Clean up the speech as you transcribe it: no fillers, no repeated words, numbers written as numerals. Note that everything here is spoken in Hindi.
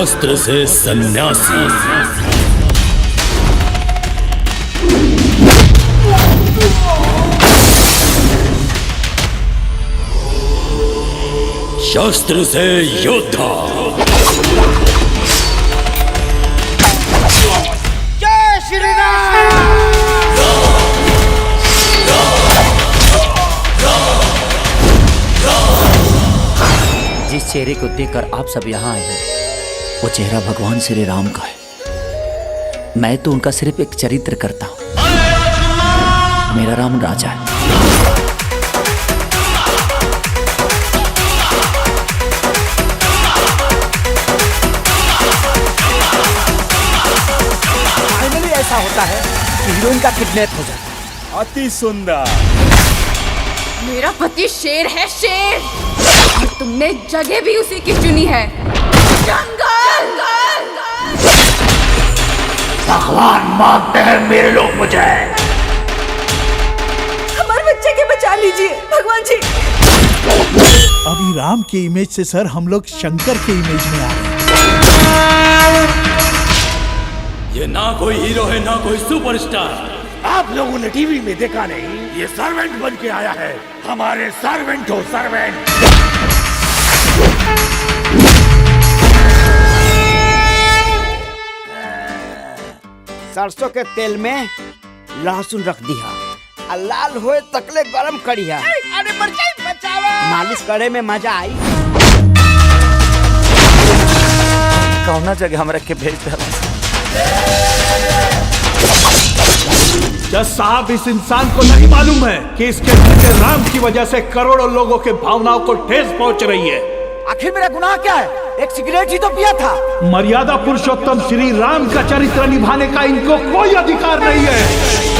शास्त्र से सन्यासी। शास्त्र से योद्धा। जय श्री राम। जिस चेहरे को देखकर आप सब यहाँ आए हैं वो चेहरा भगवान श्री राम का है। मैं तो उनका सिर्फ एक चरित्र करता हूँ। मेरा राम राजा है। फाइनली ऐसा होता है कि हीरोइन का किडनैप हो जाता है। अति सुंदर। मेरा पति शेर है, शेर। और तुमने जगह भी उसी की चुनी है, जंगल। भगवान मानते हैं मेरे लोग मुझे। हमारे बच्चे के बचा लीजिए भगवान जी। अभी राम के इमेज से सर हम लोग शंकर के इमेज में आ रहे हैं। ये ना कोई हीरो है ना कोई सुपरस्टार। आप लोगों ने टीवी में देखा नहीं, ये सर्वेंट बन के आया है। हमारे सर्वेंट हो, सर्वेंट। सरसों के तेल में लहसुन रख दिया, लाल होए तकले गरम करिया। अरे मालिश करे में मजा आई। कौना जगह हम रख के भेज दे। जज साहब, इस इंसान को नहीं मालूम है कि इसके बेटे राम की वजह से करोड़ों लोगों के भावनाओं को ठेस पहुंच रही है। आखिर मेरा गुनाह क्या है? एक सिगरेट ही तो पिया था। मर्यादा पुरुषोत्तम श्री राम का चरित्र निभाने का इनको कोई अधिकार नहीं है।